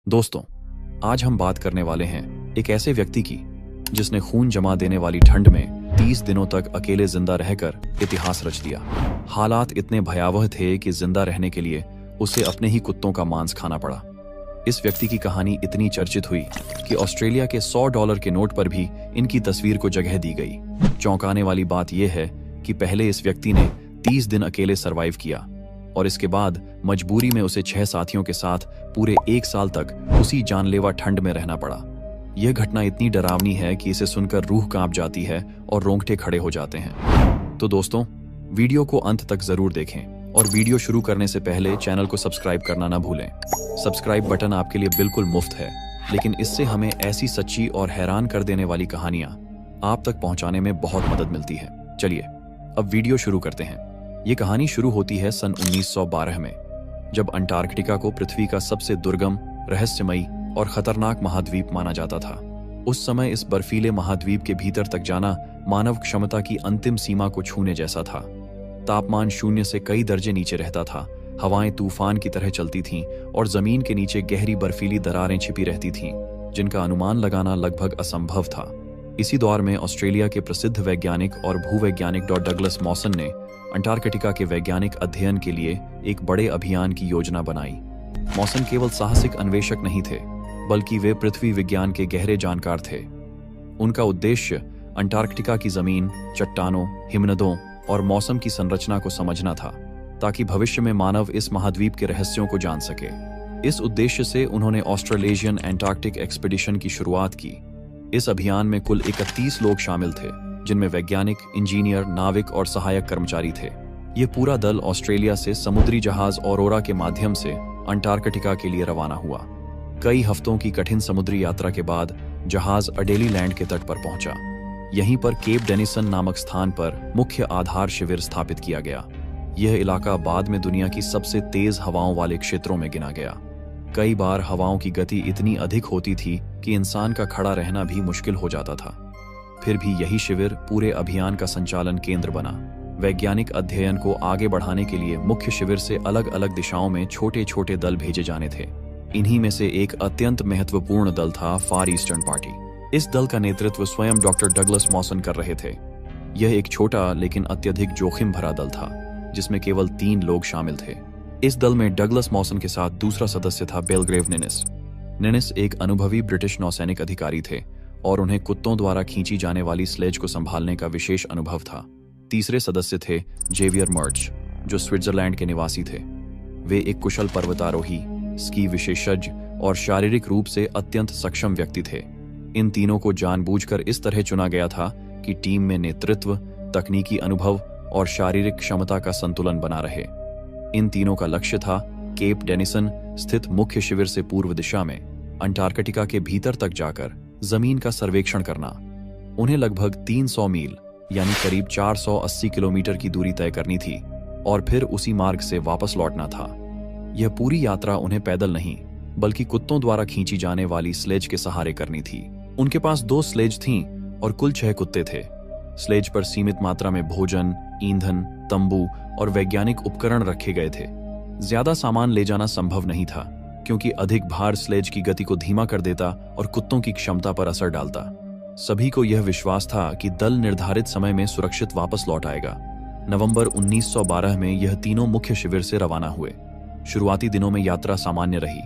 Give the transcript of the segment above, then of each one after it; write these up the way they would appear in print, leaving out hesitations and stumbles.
दोस्तों, आज हम बात करने वाले हैं एक ऐसे व्यक्ति की जिसने खून जमा देने वाली ठंड में 30 दिनों तक अकेले जिंदा रहकर इतिहास रच दिया। हालात इतने भयावह थे कि जिंदा रहने के लिए उसे अपने ही कुत्तों का मांस खाना पड़ा। इस व्यक्ति की कहानी इतनी चर्चित हुई कि ऑस्ट्रेलिया के $100 के नोट पर भी इनकी तस्वीर को जगह दी गई। चौंकाने वाली बात यह है कि पहले इस व्यक्ति ने 30 दिन अकेले सरवाइव किया और इसके बाद मजबूरी में उसे 6 साथियों के साथ पूरे 1 साल तक उसी जानलेवा ठंड में रहना पड़ा। यह घटना इतनी डरावनी है कि इसे सुनकर रूह कांप जाती है और रोंगटे खड़े हो जाते हैं। तो दोस्तों, वीडियो को अंत तक जरूर देखें और वीडियो शुरू करने से पहले चैनल को सब्सक्राइब करना ना भूलें। सब्सक्राइब बटन आपके लिए बिल्कुल मुफ्त है, लेकिन इससे हमें ऐसी सच्ची और हैरान कर देने वाली कहानियां आप तक पहुंचाने में बहुत मदद मिलती है। चलिए अब वीडियो शुरू करते हैं। ये कहानी शुरू होती है सन 1912 में, जब अंटार्कटिका को पृथ्वी का सबसे दुर्गम, रहस्यमयी और खतरनाक महाद्वीप माना जाता था। उस समय इस बर्फीले महाद्वीप के भीतर तक जाना मानव क्षमता की अंतिम सीमा को छूने जैसा था। तापमान 0 से कई दर्जे नीचे रहता था, हवाएं तूफान की तरह चलती थीं और जमीन के नीचे गहरी बर्फीली दरारें छिपी रहती थीं, जिनका अनुमान लगाना लगभग असंभव था। इसी दौर में ऑस्ट्रेलिया के प्रसिद्ध वैज्ञानिक और भूवैज्ञानिक डगलस मॉसन ने अंटार्कटिका के वैज्ञानिक अध्ययन के लिए एक बड़े अभियान की योजना बनाई। मॉसन केवल साहसिक अन्वेषक नहीं थे, बल्कि वे पृथ्वी विज्ञान के गहरे जानकार थे। उनका उद्देश्य अंटार्कटिका की जमीन, चट्टानों, हिमनदों और मौसम की संरचना को समझना था, ताकि भविष्य में मानव इस महाद्वीप के रहस्यों को जान सके। इस उद्देश्य से उन्होंने ऑस्ट्रेलेशियन एंटार्कटिक एक्सपीडिशन की शुरुआत की। इस अभियान में कुल 31 लोग शामिल थे, जिनमें वैज्ञानिक, इंजीनियर, नाविक और सहायक कर्मचारी थे। ये पूरा दल ऑस्ट्रेलिया से समुद्री जहाज ऑरोरा के माध्यम से अंटार्कटिका के लिए रवाना हुआ। कई हफ्तों की कठिन समुद्री यात्रा के बाद जहाज अडेली लैंड के तट पर पहुंचा। यहीं पर केप डेनिसन नामक स्थान पर मुख्य आधार शिविर स्थापित किया गया। यह इलाका बाद में दुनिया की सबसे तेज हवाओं वाले क्षेत्रों में गिना गया। कई बार हवाओं की गति इतनी अधिक होती थी कि इंसान का खड़ा रहना भी मुश्किल हो जाता था। फिर भी यही शिविर पूरे अभियान का संचालन केंद्र बना। वैज्ञानिक अध्ययन को आगे बढ़ाने के लिए मुख्य शिविर से अलग अलग दिशाओं में छोटे छोटे दल भेजे जाने थे। इन्हीं में से एक अत्यंत महत्वपूर्ण दल था फार ईस्टर्न पार्टी। इस दल का नेतृत्व स्वयं डॉक्टर डगलस मॉसन कर रहे थे। यह एक छोटा लेकिन अत्यधिक जोखिम भरा दल था, जिसमें केवल 3 लोग शामिल थे। इस दल में डगलस मॉसन के साथ दूसरा सदस्य था बेलग्रेव निनिस। निनिस एक अनुभवी ब्रिटिश नौसैनिक अधिकारी थे और उन्हें कुत्तों द्वारा खींची जाने वाली स्लेज को संभालने का विशेष अनुभव था। तीसरे सदस्य थे जेवियर मर्च, जो स्विट्जरलैंड के निवासी थे। वे एक कुशल पर्वतारोही, स्की विशेषज्ञ और शारीरिक रूप से अत्यंत सक्षम व्यक्ति थे। इन तीनों को जानबूझकर इस तरह चुना गया था कि टीम में नेतृत्व, तकनीकी अनुभव और शारीरिक क्षमता का संतुलन बना रहे। इन तीनों का लक्ष्य था केप डेनिसन स्थित मुख्य शिविर से पूर्व दिशा में अंटार्कटिका के भीतर तक जाकर जमीन का सर्वेक्षण करना। उन्हें लगभग 300 मील यानी करीब 480 किलोमीटर की दूरी तय करनी थी और फिर उसी मार्ग से वापस लौटना था। यह पूरी यात्रा उन्हें पैदल नहीं, बल्कि कुत्तों द्वारा खींची जाने वाली स्लेज के सहारे करनी थी। उनके पास 2 स्लेज थीं और कुल 6 कुत्ते थे। स्लेज पर सीमित मात्रा में भोजन, ईंधन, तंबू और वैज्ञानिक उपकरण रखे गए थे। ज्यादा सामान ले जाना संभव नहीं था, क्योंकि अधिक भार स्लेज की गति को धीमा कर देता और कुत्तों की क्षमता पर असर डालता। सभी को यह विश्वास था कि दल निर्धारित समय में सुरक्षित वापस लौट आएगा। नवंबर 1912 में यह तीनों मुख्य शिविर से रवाना हुए। शुरुआती दिनों में यात्रा सामान्य रही।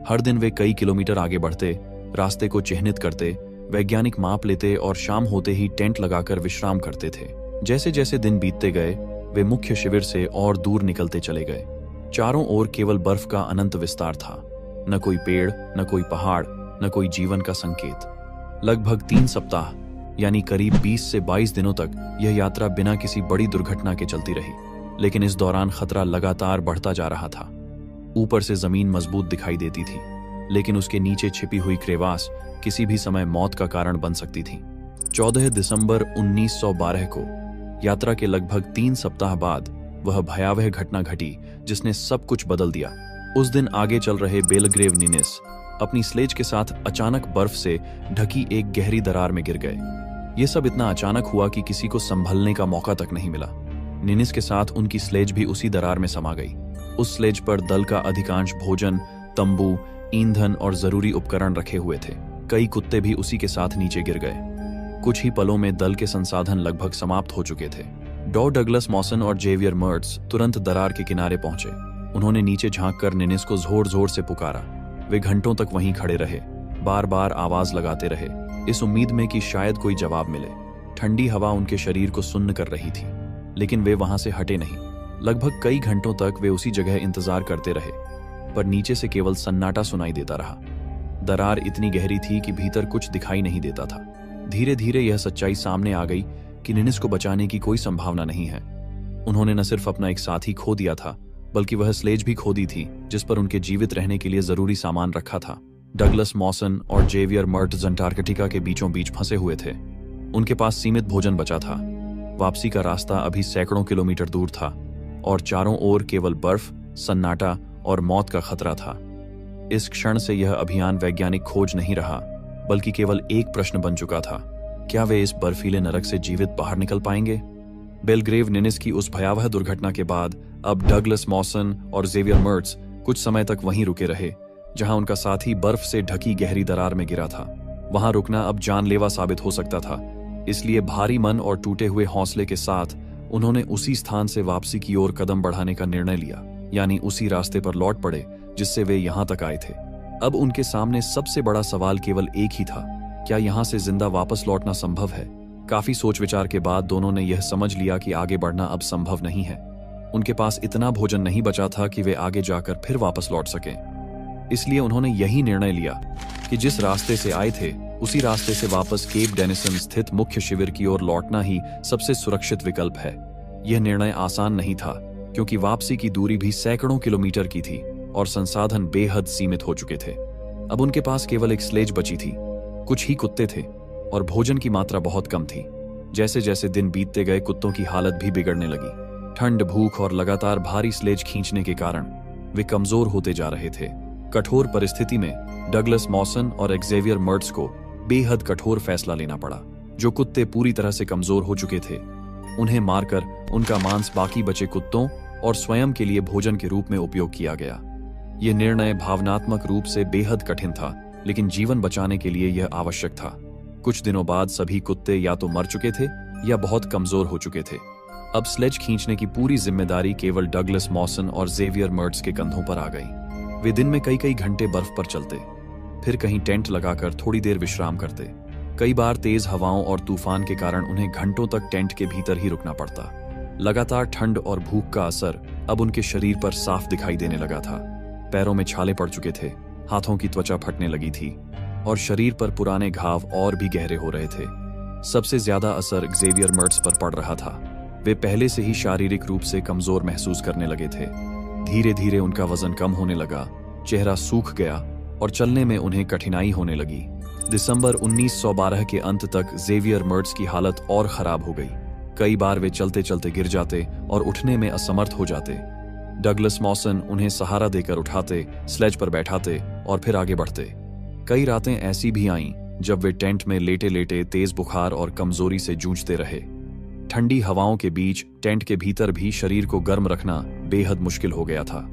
हर दिन वे कई किलोमीटर आगे बढ़ते, रास्ते को चिह्नित करते, वैज्ञानिक माप लेते और शाम होते ही टेंट लगाकर विश्राम करते थे। जैसे जैसे दिन बीतते गए, वे मुख्य शिविर से और दूर निकलते चले गए। चारों ओर केवल बर्फ का अनंत विस्तार था। न कोई पेड़, न कोई पहाड़, न कोई जीवन का संकेत। लगभग 3 सप्ताह यानी करीब 20 से 22 दिनों तक यह यात्रा बिना किसी बड़ी दुर्घटना के चलती रही। लेकिन इस दौरान खतरा लगातार बढ़ता जा रहा था। ऊपर से जमीन मजबूत दिखाई देती थी, लेकिन उसके नीचे छिपी हुई क्रेवास किसी भी समय मौत का कारण बन सकती थी। 14 दिसंबर 1912 को यात्रा के लगभग 3 सप्ताह बाद वह भयावह घटना घटी जिसने सब कुछ बदल दिया। उस दिन आगे चल रहे बेलग्रेव निनिस अपनी स्लेज के साथ अचानक बर्फ से ढकी एक गहरी दरार में गिर गए। यह सब इतना अचानक हुआ कि किसी को संभलने का मौका तक नहीं मिला। निनिस के साथ उनकी स्लेज भी उसी दरार में समा गई। उस स्लेज पर दल का अधिकांश भोजन, तंबू, ईंधन और जरूरी उपकरण रखे हुए थे। कई कुत्ते भी उसी के साथ नीचे गिर गए। कुछ ही पलों में दल के संसाधन लगभग समाप्त हो चुके थे। डगलस मॉसन और जेवियर मर्ट्ज तुरंत दरार के किनारे पहुंचे। उन्होंने नीचे झांककर निनिस को जोर जोर से पुकारा। वे घंटों तक वहीं खड़े रहे, बार बार आवाज लगाते रहे, इस उम्मीद में कि शायद कोई जवाब मिले। ठंडी हवा उनके शरीर को सुन्न कर रही थी, लेकिन वे वहां से हटे नहीं। लगभग कई घंटों तक वे उसी जगह इंतजार करते रहे, पर नीचे से केवल सन्नाटा सुनाई देता रहा। दरार इतनी गहरी थी कि भीतर कुछ दिखाई नहीं देता था। धीरे धीरे यह सच्चाई सामने आ गई कि निनिस को बचाने की कोई संभावना नहीं है। उन्होंने न सिर्फ अपना एक साथी खो दिया था, बल्कि वह स्लेज भी खो दी थी जिस पर उनके जीवित रहने के लिए जरूरी सामान रखा था। डगलस मॉसन और जेवियर मर्ट्ज अंटार्कटिका के बीचों बीच फंसे हुए थे। उनके पास सीमित भोजन बचा था। वापसी का रास्ता अभी सैकड़ों किलोमीटर दूर था और चारों ओर केवल बर्फ, सन्नाटा और मौत का खतरा था। इस क्षण से यह अभियान वैज्ञानिक खोज नहीं रहा, बल्कि केवल एक प्रश्न बन चुका था, क्या वे इस बर्फीले नरक से जीवित बाहर निकल पाएंगे? बेलग्रेव निनिस की उस भयावह दुर्घटना के बाद अब डगलस मॉसन और जेवियर मर्ट्ज कुछ समय तक वहीं रुके रहे, जहां उनका साथी बर्फ से ढकी गहरी दरार में गिरा था। वहां रुकना अब जानलेवा साबित हो सकता था, इसलिए भारी मन और टूटे हुए हौसले के साथ उन्होंने उसी स्थान से वापसी की ओर कदम बढ़ाने का निर्णय लिया, यानी उसी रास्ते पर लौट पड़े जिससे वे यहां तक आए थे। अब उनके सामने सबसे बड़ा सवाल केवल एक ही था, क्या यहां से जिंदा वापस लौटना संभव है? काफी सोच विचार के बाद दोनों ने यह समझ लिया कि आगे बढ़ना अब संभव नहीं है। उनके पास इतना भोजन नहीं बचा था कि वे आगे जाकर फिर वापस लौट सकें। इसलिए उन्होंने यही निर्णय लिया कि जिस रास्ते से आए थे उसी रास्ते से वापस केप डेनिसन स्थित मुख्य शिविर की ओर लौटना ही सबसे सुरक्षित विकल्प है। यह निर्णय आसान नहीं था, क्योंकि वापसी की दूरी भी सैकड़ों किलोमीटर की थी और संसाधन बेहद सीमित हो चुके थे। अब उनके पास केवल एक स्लेज बची थी, कुछ ही कुत्ते थे और भोजन की मात्रा बहुत कम थी। जैसे जैसे दिन बीतते गए, कुत्तों की हालत भी बिगड़ने लगी। ठंड, भूख और लगातार भारी स्लेज खींचने के कारण वे कमजोर होते जा रहे थे। कठोर परिस्थिति में डगलस मॉसन और एक्जेवियर मर्ट्ज को बेहद कठोर फैसला लेना पड़ा। जो कुत्ते पूरी तरह से कमजोर हो चुके थे, उन्हें मारकर उनका मांस बाकी बचे कुत्तों और स्वयं के लिए भोजन के रूप में उपयोग किया गया। यह निर्णय भावनात्मक रूप से बेहद कठिन था, लेकिन जीवन बचाने के लिए यह आवश्यक था। कुछ दिनों बाद सभी कुत्ते या तो मर चुके थे या बहुत कमजोर हो चुके थे। अब स्लेज खींचने की पूरी जिम्मेदारी केवल डगलस मॉसन और जेवियर मर्ट्ज के कंधों पर आ गई। वे दिन में कई कई घंटे बर्फ पर चलते, फिर कहीं टेंट लगाकर थोड़ी देर विश्राम करते। कई बार तेज हवाओं और तूफान के कारण उन्हें घंटों तक टेंट के भीतर ही रुकना पड़ता। लगातार ठंड और भूख का असर अब उनके शरीर पर साफ दिखाई देने लगा था। पैरों में छाले पड़ चुके थे, हाथों की त्वचा फटने लगी थी और शरीर पर पुराने घाव और भी गहरे हो रहे थे। सबसे ज्यादा असर जेवियर मर्ट्ज पर पड़ रहा था। वे पहले से ही शारीरिक रूप से कमजोर महसूस करने लगे थे। धीरे धीरे उनका वजन कम होने लगा, चेहरा सूख गया और चलने में उन्हें कठिनाई होने लगी। दिसंबर 1912 के अंत तक जेवियर मर्ट्ज की हालत और खराब हो गई। कई बार वे चलते चलते गिर जाते और उठने में असमर्थ हो जाते। डगलस मॉसन उन्हें सहारा देकर उठाते, स्लेज पर बैठाते और फिर आगे बढ़ते। कई रातें ऐसी भी आईं जब वे टेंट में लेटे लेटे तेज बुखार और कमजोरी से जूझते रहे। ठंडी हवाओं के बीच टेंट के भीतर भी शरीर को गर्म रखना बेहद मुश्किल हो गया था।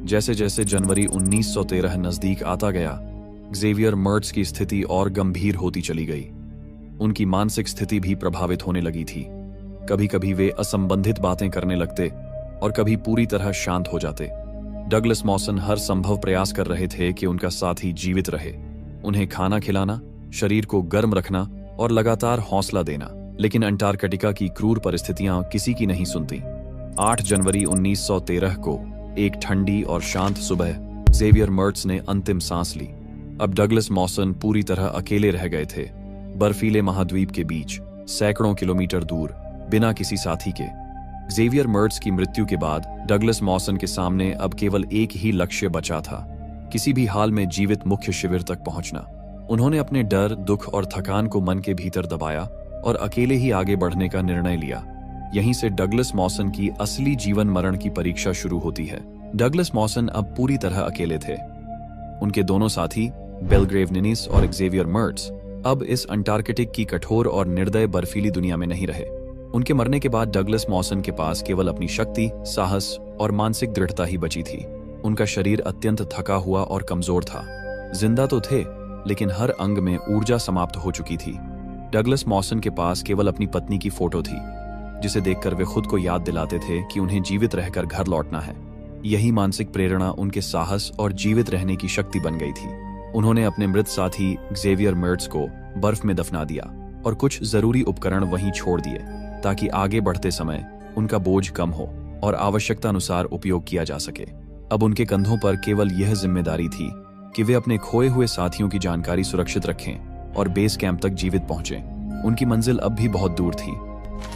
जैसे जैसे जनवरी 1913 नजदीक आता गया, जेवियर मर्ट्ज की स्थिति और गंभीर होती चली गई। उनकी मानसिक स्थिति भी प्रभावित होने लगी थी। कभी कभी वे असंबंधित बातें करने लगते और कभी पूरी तरह शांत हो जाते। डगलस मॉसन हर संभव प्रयास कर रहे थे कि उनका साथी जीवित रहे, उन्हें खाना खिलाना, शरीर को गर्म रखना और लगातार हौसला देना, लेकिन अंटार्कटिका की क्रूर परिस्थितियां किसी की नहीं सुनती। 8 जनवरी 1913 को एक ठंडी और शांत सुबह जेवियर मर्ट्ज ने अंतिम सांस ली। अब डगलस मॉसन पूरी तरह अकेले रह गए थे, बर्फीले महाद्वीप के बीच, सैकड़ों किलोमीटर दूर, बिना किसी साथी के। जेवियर मर्ट्ज की मृत्यु के बाद डगलस मॉसन के सामने अब केवल एक ही लक्ष्य बचा था, किसी भी हाल में जीवित मुख्य शिविर तक पहुंचना। उन्होंने अपने डर, दुख और थकान को मन के भीतर दबाया और अकेले ही आगे बढ़ने का निर्णय लिया। यहीं से डगलस मॉसन की असली जीवन मरण की परीक्षा शुरू होती है। डगलस मॉसन अब पूरी तरह अकेले थे। उनके दोनों साथी बेलग्रेव निनिस और एक्जेवियर मर्ट्ज अब इस अंटार्कटिक की कठोर और निर्दय बर्फीली दुनिया में नहीं रहे। उनके मरने के बाद डगलस मॉसन के पास केवल अपनी शक्ति, साहस और मानसिक दृढ़ता ही बची थी। उनका शरीर अत्यंत थका हुआ और कमजोर था। जिंदा तो थे, लेकिन हर अंग में ऊर्जा समाप्त हो चुकी थी। डगलस मॉसन के पास केवल अपनी पत्नी की फोटो थी, जिसे देखकर वे खुद को याद दिलाते थे कि उन्हें जीवित रहकर घर लौटना है। यही मानसिक प्रेरणा उनके साहस और जीवित रहने की शक्ति बन गई थी। उन्होंने अपने मृत साथी ज़ेवियर मेर्ट्ज को बर्फ में दफना दिया और कुछ जरूरी उपकरण वहीं छोड़ दिए, ताकि आगे बढ़ते समय उनका बोझ कम हो और आवश्यकता अनुसार उपयोग किया जा सके। अब उनके कंधों पर केवल यह जिम्मेदारी थी कि वे अपने खोए हुए साथियों की जानकारी सुरक्षित रखें और बेस कैंप तक जीवित पहुंचें। उनकी मंजिल अब भी बहुत दूर थी,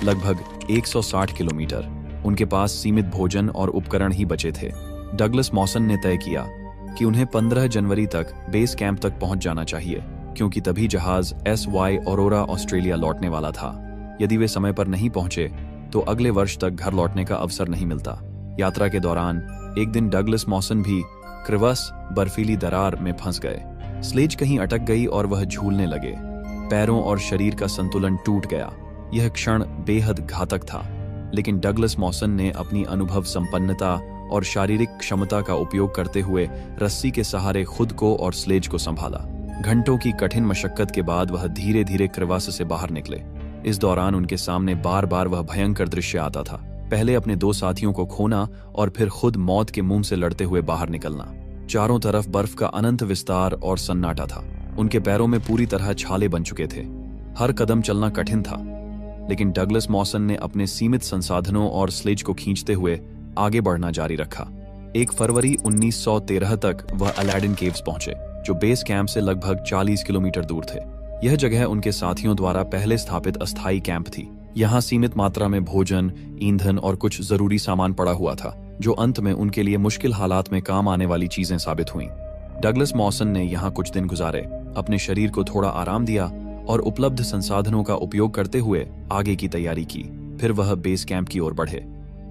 लगभग 160 किलोमीटर। उनके पास सीमित भोजन और उपकरण ही बचे थे। डगलस मॉसन ने तय किया कि उन्हें 15 जनवरी तक बेस कैंप तक पहुंच जाना चाहिए, क्योंकि तभी जहाज SY ऑरोरा ऑस्ट्रेलिया लौटने वाला था। यदि वे समय पर नहीं पहुंचे तो अगले वर्ष तक घर लौटने का अवसर नहीं मिलता। यात्रा के दौरान एक दिन डगलस मॉसन भी क्रिवस बर्फीली दरार में फंस गए। स्लेज कहीं अटक गई और वह झूलने लगे। पैरों और शरीर का संतुलन टूट गया। यह क्षण बेहद घातक था, लेकिन डगलस मॉसन ने अपनी अनुभव संपन्नता और शारीरिक क्षमता का उपयोग करते हुए रस्सी के सहारे खुद को और स्लेज को संभाला। घंटों की कठिन मशक्कत के बाद वह धीरे धीरे क्रिवास से बाहर निकले। इस दौरान उनके सामने बार बार वह भयंकर दृश्य आता था। पहले अपने 2 साथियों को खोना और फिर खुद मौत के मुंह से लड़ते हुए बाहर निकलना। चारों तरफ बर्फ का अनंत विस्तार और सन्नाटा था। उनके पैरों में पूरी तरह छाले बन चुके थे। हर कदम चलना कठिन था, लेकिन डगलस मॉसन ने अपने सीमित संसाधनों और स्लेज को खींचते हुए आगे बढ़ना जारी रखा। 1 फरवरी 1913 तक वह अलाडिन केव्स पहुंचे, जो बेस कैंप से लगभग 40 किलोमीटर दूर थे। यह जगह उनके साथियों द्वारा पहले स्थापित अस्थायी कैंप थी। यहाँ सीमित मात्रा में भोजन, ईंधन और कुछ जरूरी सामान पड़ा हुआ था, जो अंत में उनके लिए मुश्किल हालात में काम आने वाली चीजें साबित हुईं। डगलस मॉसन ने यहाँ कुछ दिन गुजारे, अपने शरीर को थोड़ा आराम दिया और उपलब्ध संसाधनों का उपयोग करते हुए आगे की तैयारी की। फिर वह बेस कैंप की ओर बढ़े।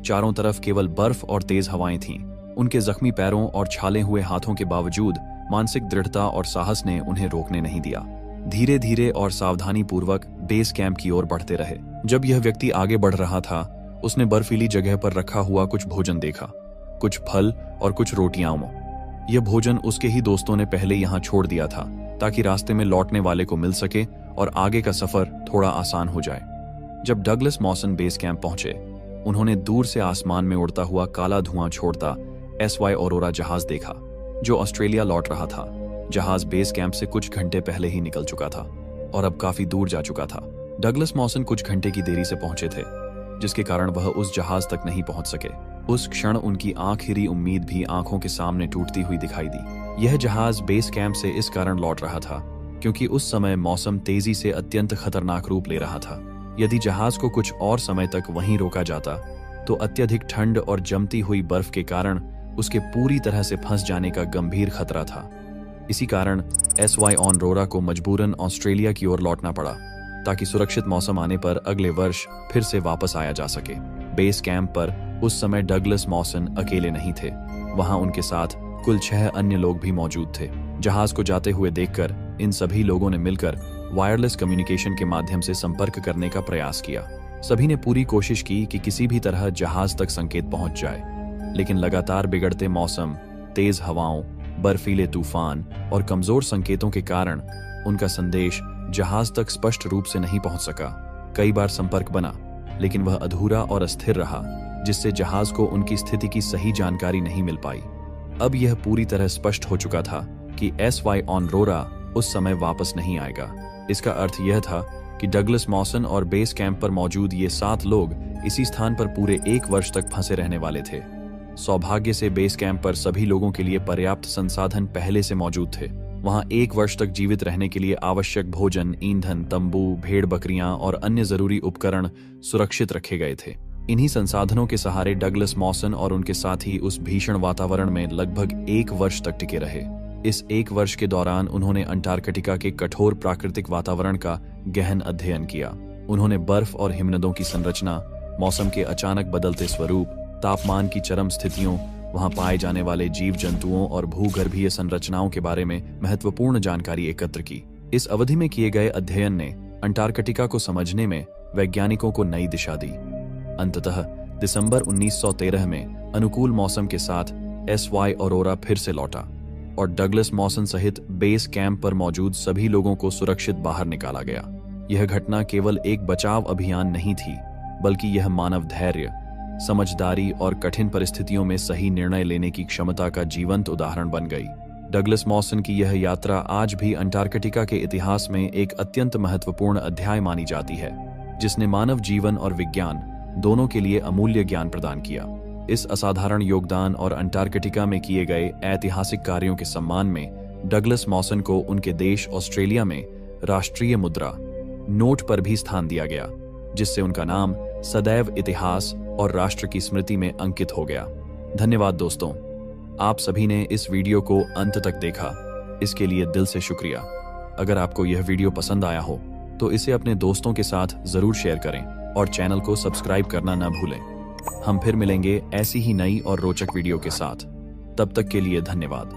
चारों तरफ केवल बर्फ और तेज हवाएं थीं। उनके जख्मी पैरों और छाले हुए हाथों के बावजूद मानसिक दृढ़ता और साहस ने उन्हें रोकने नहीं दिया। धीरे धीरे और सावधानी पूर्वक बेस कैंप की ओर बढ़ते रहे। जब यह व्यक्ति आगे बढ़ रहा था, उसने बर्फीली जगह पर रखा हुआ कुछ भोजन देखा, कुछ फल और कुछ रोटियां। यह भोजन उसके ही दोस्तों ने पहले यहाँ छोड़ दिया था, ताकि रास्ते में लौटने वाले को मिल सके और आगे का सफर थोड़ा आसान हो जाए। जब डगलस मॉसन बेस कैंप पहुंचे, उन्होंने दूर से आसमान में उड़ता हुआ काला धुआं छोड़ता SY ऑरोरा जहाज देखा, जो ऑस्ट्रेलिया लौट रहा था। जहाज बेस कैंप से कुछ घंटे पहले ही निकल चुका था और अब काफी दूर जा चुका था। डगलस मॉसन कुछ घंटे की देरी से पहुंचे थे, जिसके कारण वह उस जहाज तक नहीं पहुंच सके। उस क्षण उनकी आखिरी उम्मीद भी आंखों के सामने टूटती हुई दिखाई दी। यह जहाज बेस कैंप से इस कारण लौट रहा था क्योंकि उस समय मौसम तेजी से अत्यंत खतरनाक रूप ले रहा था। यदि जहाज को कुछ और समय तक वहीं रोका जाता तो अत्यधिक ठंड और जमती हुई बर्फ के कारण उसके पूरी तरह से फंस जाने का गंभीर खतरा था। इसी कारण SY ऑरोरा को मजबूरन ऑस्ट्रेलिया की ओर लौटना पड़ा, ताकि सुरक्षित मौसम आने पर अगले वर्ष फिर से वापस आया जा सके। बेस कैंप पर उस समय डगलस मॉसन अकेले नहीं थे। वहां उनके साथ कुल 6 अन्य लोग भी मौजूद थे। जहाज को जाते हुए देखकर इन सभी लोगों ने मिलकर वायरलेस कम्युनिकेशन के माध्यम से संपर्क करने का प्रयास किया। सभी ने पूरी कोशिश की कि किसी भी तरह जहाज तक संकेत पहुंच जाए, लेकिन लगातार बिगड़ते मौसम, तेज हवाओं, बर्फीले तूफान और कमजोर संकेतों के कारण उनका संदेश जहाज तक स्पष्ट रूप से नहीं पहुंच सका। कई बार संपर्क बना, लेकिन वह अधूरा और अस्थिर रहा, जिससे जहाज को उनकी स्थिति की सही जानकारी नहीं मिल पाई। अब यह पूरी तरह स्पष्ट हो चुका था कि SY ऑरोरा उस समय वापस नहीं आएगा। इसका अर्थ यह था कि डगलस मॉसन और बेस कैंप पर मौजूद ये 7 लोग इसी स्थान पर पूरे 1 वर्ष तक फंसे रहने वाले थे। सौभाग्य से बेस कैंप पर सभी लोगों के लिए पर्याप्त संसाधन पहले से मौजूद थे। वहां 1 वर्ष तक जीवित रहने के लिए आवश्यक भोजन, ईंधन, तंबू, भेड़ बकरियां और अन्य जरूरी उपकरण सुरक्षित रखे गए थे। इन्हीं संसाधनों के सहारे डगलस मॉसन और उनके साथी उस भीषण वातावरण में लगभग 1 वर्ष तक टिके रहे। इस 1 वर्ष के दौरान उन्होंने अंटार्कटिका के कठोर प्राकृतिक वातावरण का गहन अध्ययन किया। उन्होंने बर्फ और हिमनदों की संरचना, मौसम के अचानक बदलते स्वरूप, तापमान की चरम स्थितियों, वहां पाए जाने वाले जीव जंतुओं और भूगर्भीय संरचनाओं के बारे में महत्वपूर्ण जानकारी एकत्र की। इस अवधि में किए गए अध्ययन ने अंटार्कटिका को समझने में वैज्ञानिकों को नई दिशा दी। अंततः दिसंबर 1913 में अनुकूल मौसम के साथ SY अरोरा फिर से लौटा और डगलस मॉसन सहित बेस कैंप पर मौजूद सभी लोगों को सुरक्षित बाहर निकाला गया। यह घटना केवल एक बचाव अभियान नहीं थी, बल्कि यह मानव धैर्य, समझदारी और कठिन परिस्थितियों में सही निर्णय लेने की क्षमता का जीवंत उदाहरण बन गई। डगलस मॉसन की यह यात्रा आज भी अंटार्कटिका के इतिहास में एक अत्यंत महत्वपूर्ण अध्याय मानी जाती है, जिसने मानव जीवन और विज्ञान दोनों के लिए अमूल्य ज्ञान प्रदान किया। इस असाधारण योगदान और अंटार्कटिका में किए गए ऐतिहासिक कार्यों के सम्मान में डगलस मॉसन को उनके देश ऑस्ट्रेलिया में राष्ट्रीय मुद्रा नोट पर भी स्थान दिया गया, जिससे उनका नाम सदैव इतिहास और राष्ट्र की स्मृति में अंकित हो गया। धन्यवाद दोस्तों, आप सभी ने इस वीडियो को अंत तक देखा, इसके लिए दिल से शुक्रिया। अगर आपको यह वीडियो पसंद आया हो तो इसे अपने दोस्तों के साथ जरूर शेयर करें और चैनल को सब्सक्राइब करना न भूलें। हम फिर मिलेंगे ऐसी ही नई और रोचक वीडियो के साथ। तब तक के लिए धन्यवाद।